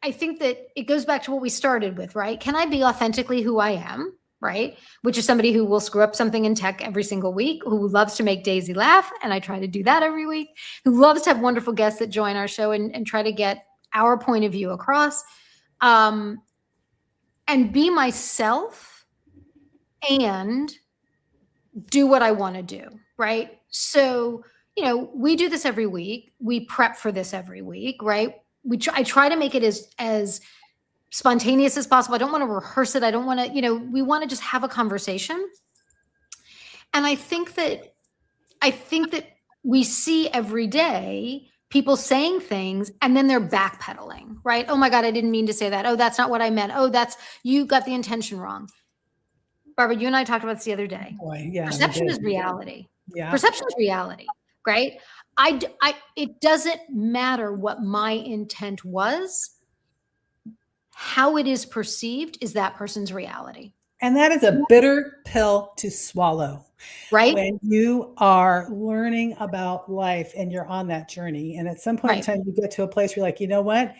I think that it goes back to what we started with, right? Can I be authentically who I am, right? Which is somebody who will screw up something in tech every single week, who loves to make Daisy laugh, and I try to do that every week, who loves to have wonderful guests that join our show and try to get our point of view across, and be myself and do what I want to do, right? So, we do this every week. We prep for this every week, right? I try to make it as spontaneous as possible. I don't want to rehearse it. I don't want to, we want to just have a conversation. And I think that we see every day people saying things and then they're backpedaling, right? Oh my God, I didn't mean to say that. Oh, that's not what I meant. Oh, you got the intention wrong. Barbara, you and I talked about this the other day. Boy, yeah, perception is reality. Yeah. Perception is reality, right? It doesn't matter what my intent was. How it is perceived is that person's reality. And that is a bitter pill to swallow. Right. When you are learning about life and you're on that journey. And at some point in time, you get to a place where you're like, you know what?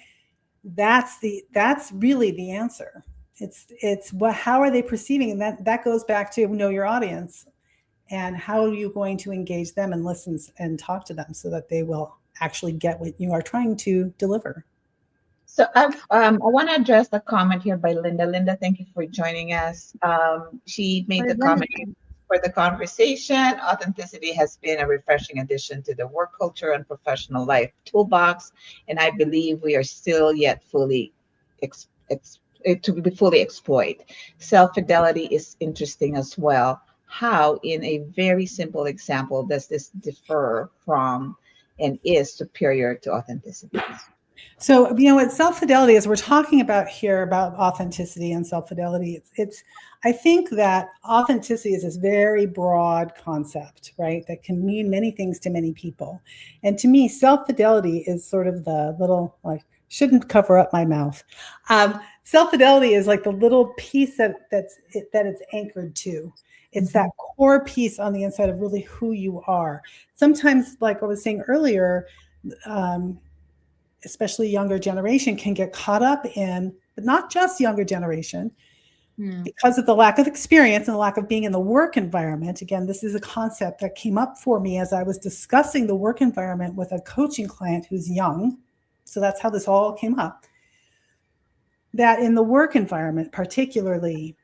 That's really the answer. It's how are they perceiving? And that goes back to know your audience. And how are you going to engage them and listen and talk to them so that they will actually get what you are trying to deliver? So I want to address the comment here by Linda. Linda, thank you for joining us. She made the comment for the conversation. Authenticity has been a refreshing addition to the work culture and professional life toolbox. And I believe we are still yet fully exploit. Self-fidelity is interesting as well. How, in a very simple example, does this differ from and is superior to authenticity? So, what self-fidelity is, we're talking about here about authenticity and self-fidelity. I think that authenticity is this very broad concept, right? That can mean many things to many people. And to me, self-fidelity is sort of the little, shouldn't cover up my mouth. Self-fidelity is like the little piece that it's anchored to. It's that core piece on the inside of really who you are. Sometimes, like I was saying earlier, especially younger generation can get caught up in, but not just younger generation, because of the lack of experience and the lack of being in the work environment. Again, this is a concept that came up for me as I was discussing the work environment with a coaching client who's young. So that's how this all came up. That in the work environment, particularly,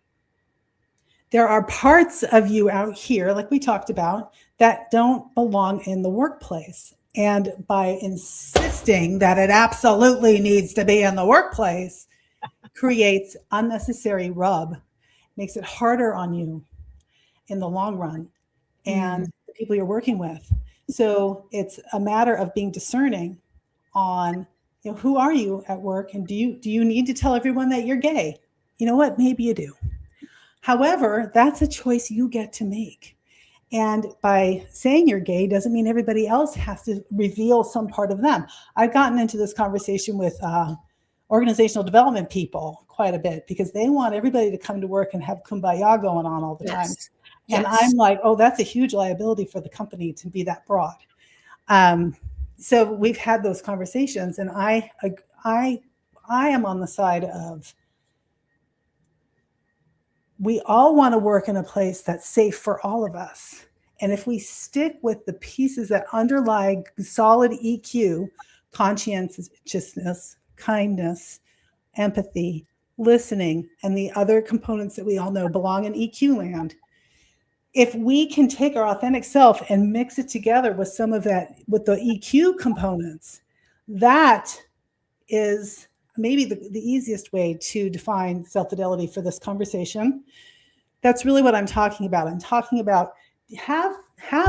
there are parts of you out here, like we talked about, that don't belong in the workplace. And by insisting that it absolutely needs to be in the workplace, creates unnecessary rub, makes it harder on you in the long run and the people you're working with. So it's a matter of being discerning on, who are you at work, and do you need to tell everyone that you're gay? You know what? Maybe you do. However, that's a choice you get to make. And by saying you're gay doesn't mean everybody else has to reveal some part of them. I've gotten into this conversation with organizational development people quite a bit because they want everybody to come to work and have kumbaya going on all the time. And I'm like, oh, that's a huge liability for the company to be that broad. So we've had those conversations, and I am on the side of, we all want to work in a place that's safe for all of us. And if we stick with the pieces that underlie solid EQ, conscientiousness, kindness, empathy, listening, and the other components that we all know belong in EQ land, if we can take our authentic self and mix it together with some of that, with the EQ components, that is maybe the easiest way to define self-fidelity for this conversation. That's really what I'm talking about. I'm talking about have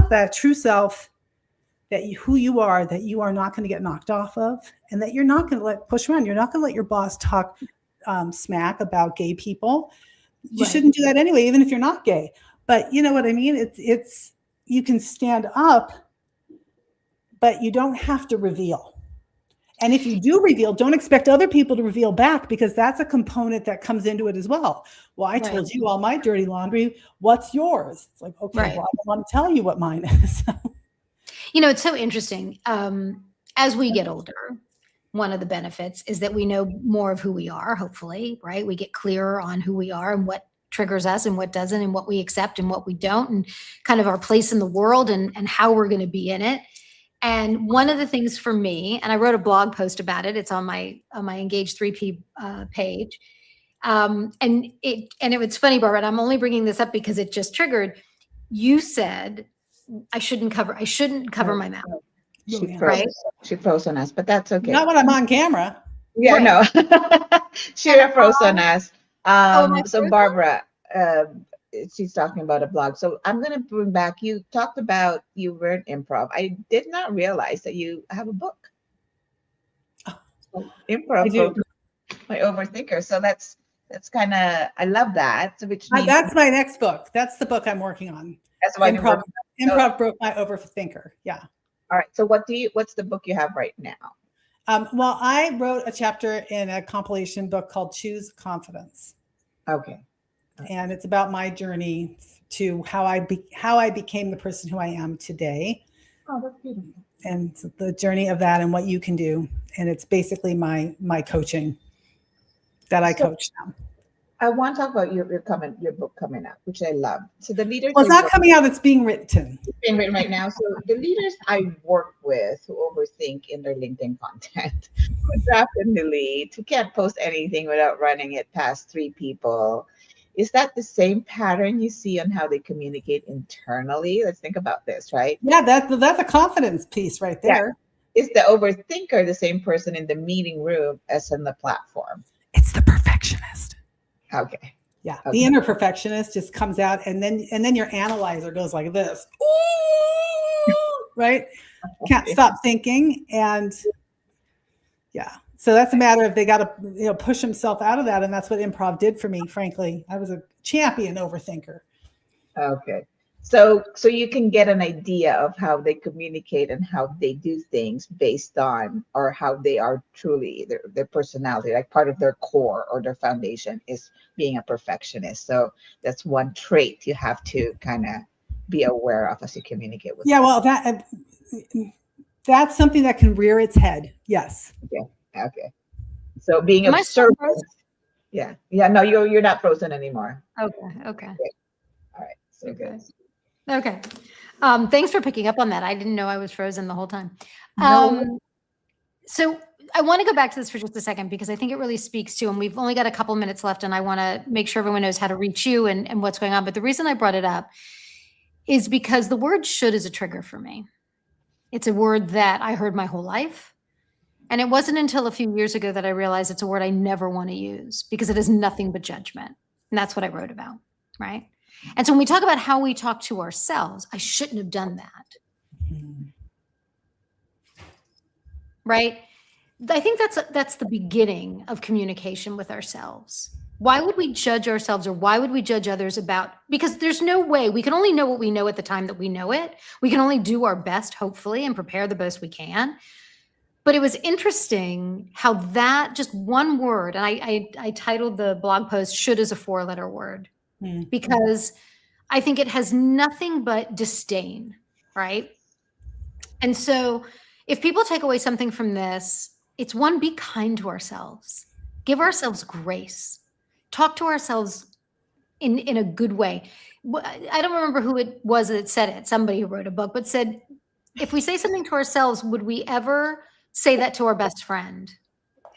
that true self, that who you are not going to get knocked off of, and that you're not going to let push around. You're not going to let your boss talk smack about gay people. You shouldn't do that anyway, even if you're not gay. But you know what I mean? It's you can stand up, but you don't have to reveal. And if you do reveal, don't expect other people to reveal back, because that's a component that comes into it as well. Well, I told you all my dirty laundry. What's yours? It's like, okay, well, I don't want to tell you what mine is. It's so interesting. As we get older, one of the benefits is that we know more of who we are, hopefully, right? We get clearer on who we are and what triggers us and what doesn't, and what we accept and what we don't, and kind of our place in the world and how we're going to be in it. And one of the things for me, and I wrote a blog post about it, it's on my Engage 3P page. And it's funny, Barbara, and I'm only bringing this up because it just triggered. You said I shouldn't cover my mouth. She froze on us, but that's okay. Not when I'm on camera. Yeah, no. She froze on us. So Barbara, she's talking about a blog. So I'm going to bring back, you talked about you were in improv. I did not realize that you have a book. Improv for my overthinker. So that's kind of, I love that. So which means that's my next book. That's the book I'm working on. That's why improv broke my overthinker. Yeah. All right. So what's the book you have right now? Well, I wrote a chapter in a compilation book called Choose Confidence. Okay. And it's about my journey to how I became the person who I am today. Oh, that's beautiful. And the journey of that and what you can do. And it's basically my coaching that I coach now. I want to talk about your book coming out, which I love. So the leaders. Well, it's not coming out, it's being written. It's being written right now. So the leaders I work with who overthink in their LinkedIn content, who draft and delete, who can't post anything without running it past 3 people. Is that the same pattern you see on how they communicate internally? Let's think about this, right? Yeah, that's a confidence piece right there. Yeah. Is the overthinker the same person in the meeting room as on the platform? It's the perfectionist. Okay. Yeah. Okay. The inner perfectionist just comes out, and then your analyzer goes like this. Ooh, right? Can't stop thinking. And yeah. So that's a matter of they got to push himself out of that. And that's what improv did for me, frankly. I was a champion overthinker. Okay. So you can get an idea of how they communicate and how they do things based on, or how they are truly their personality, like part of their core or their foundation is being a perfectionist. So that's one trait you have to kind of be aware of as you communicate with them. Well, that's something that can rear its head. Yes. Okay. So being observant. Yeah. No, you're not frozen anymore. Okay. All right. So good. Okay. Thanks for picking up on that. I didn't know I was frozen the whole time. So I want to go back to this for just a second, because I think it really speaks to, and we've only got a couple minutes left, and I want to make sure everyone knows how to reach you and what's going on. But the reason I brought it up is because the word should is a trigger for me. It's a word that I heard my whole life. And it wasn't until a few years ago that I realized it's a word I never want to use because it is nothing but judgment. And that's what I wrote about, right? And so when we talk about how we talk to ourselves, I shouldn't have done that, right? I think that's the beginning of communication with ourselves. Why would we judge ourselves, or why would we judge others about, because there's no way, we can only know what we know at the time that we know it. We can only do our best, hopefully, and prepare the best we can. But it was interesting how that just one word, and I titled the blog post, "Should is a 4-letter word," because I think it has nothing but disdain, right? And so if people take away something from this, it's one, be kind to ourselves, give ourselves grace, talk to ourselves in a good way. I don't remember who it was that said it, somebody who wrote a book, but said, if we say something to ourselves, would we ever say that to our best friend?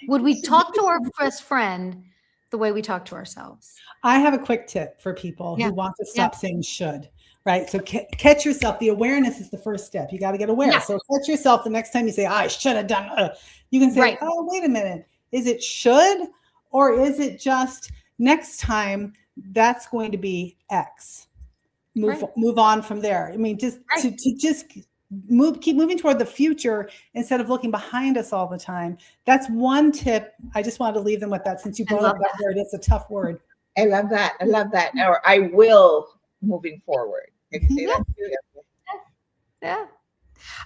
Would we talk to our best friend the way we talk to ourselves? I have a quick tip for people who want to stop saying should, right? So catch yourself. The awareness is the first step. You got to get aware. So catch yourself the next time you say, I should have done. You can say, oh, wait a minute. Is it should, or is it just next time that's going to be X? Move on from there. I mean, just to just keep moving toward the future instead of looking behind us all the time. That's one tip. I just wanted to leave them with that, since you brought up that word. It's a tough word. I love that. I love that. Or I will moving forward. Can you say that too? Yeah.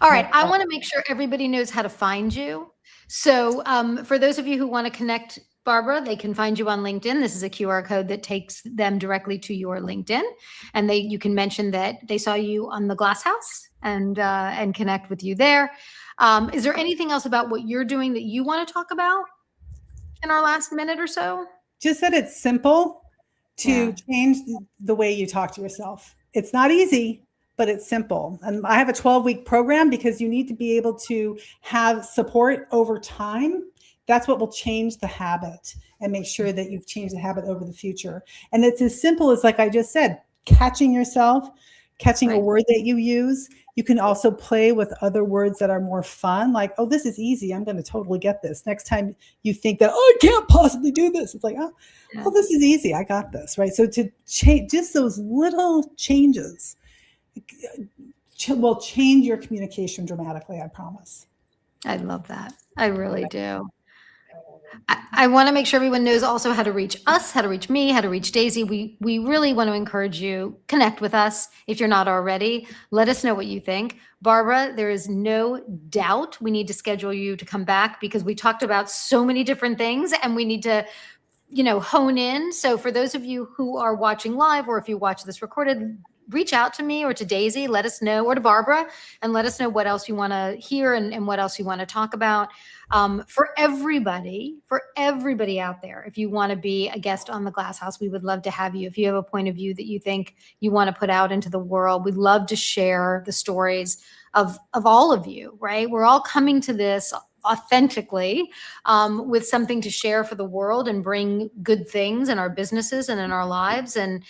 All right. I want to make sure everybody knows how to find you. So for those of you who want to connect Barbara, they can find you on LinkedIn. This is a QR code that takes them directly to your LinkedIn, and you can mention that they saw you on the Glass House and connect with you there. Is there anything else about what you're doing that you want to talk about in our last minute or so? Just that it's simple to change the way you talk to yourself. It's not easy, but it's simple. And I have a 12-week program because you need to be able to have support over time. That's what will change the habit and make sure that you've changed the habit over the future. And it's as simple as, like I just said, catching yourself, catching a word that you use. You can also play with other words that are more fun, like, oh, this is easy. I'm going to totally get this. Next time you think that, oh, I can't possibly do this, it's like, oh, this is easy. I got this, right? So to change just those little changes will change your communication dramatically, I promise. I love that. I really do. I want to make sure everyone knows also how to reach us, how to reach me, how to reach Daisy. We really want to encourage you, connect with us if you're not already. Let us know what you think. Barbara, there is no doubt we need to schedule you to come back, because we talked about so many different things and we need to, hone in. So for those of you who are watching live, or if you watch this recorded, reach out to me or to Daisy, let us know, or to Barbara, and let us know what else you want to hear and what else you want to talk about. For everybody out there, if you want to be a guest on the Glass House, we would love to have you. If you have a point of view that you think you want to put out into the world, we'd love to share the stories of all of you, right? We're all coming to this authentically with something to share for the world and bring good things in our businesses and in our lives. And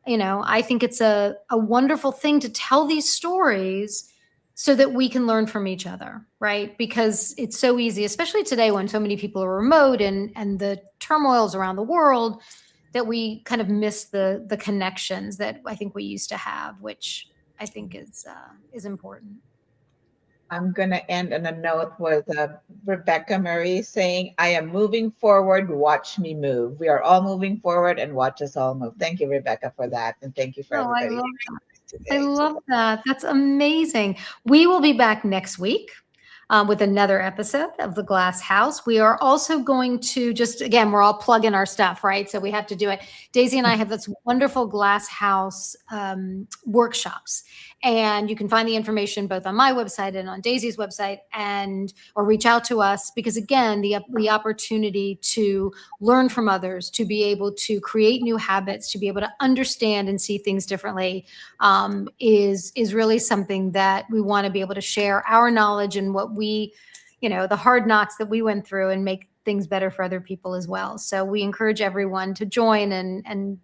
I think it's a wonderful thing to tell these stories so that we can learn from each other, right? Because it's so easy, especially today when so many people are remote and the turmoils around the world, that we kind of miss the connections that I think we used to have, which I think is important. I'm going to end on a note with Rebecca Marie saying, I am moving forward, watch me move. We are all moving forward, and watch us all move. Thank you, Rebecca, for that. And thank you for everybody. I love that. That's amazing. We will be back next week with another episode of The Glass House. We are also going to again, we're all plugging our stuff, right? So we have to do it. Daisy and I have this wonderful Glass House workshops. And you can find the information both on my website and on Daisy's website, or reach out to us, because again, the opportunity to learn from others, to be able to create new habits, to be able to understand and see things differently is really something that we want to be able to share our knowledge and what we, the hard knocks that we went through, and make things better for other people as well. So we encourage everyone to join and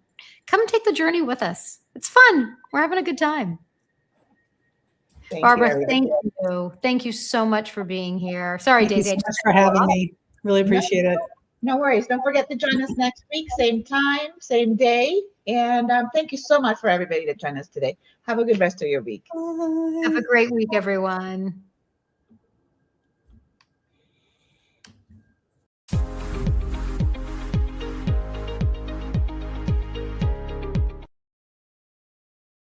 come take the journey with us. It's fun. We're having a good time. Thank Barbara, you, everybody. thank you. Thank you so much for being here. Sorry, Thank you Daisy. so much for having me. Really appreciate it. No worries. Don't forget to join us next week, same time, same day. And thank you so much for everybody that joined us today. Have a good rest of your week. Have a great week, everyone.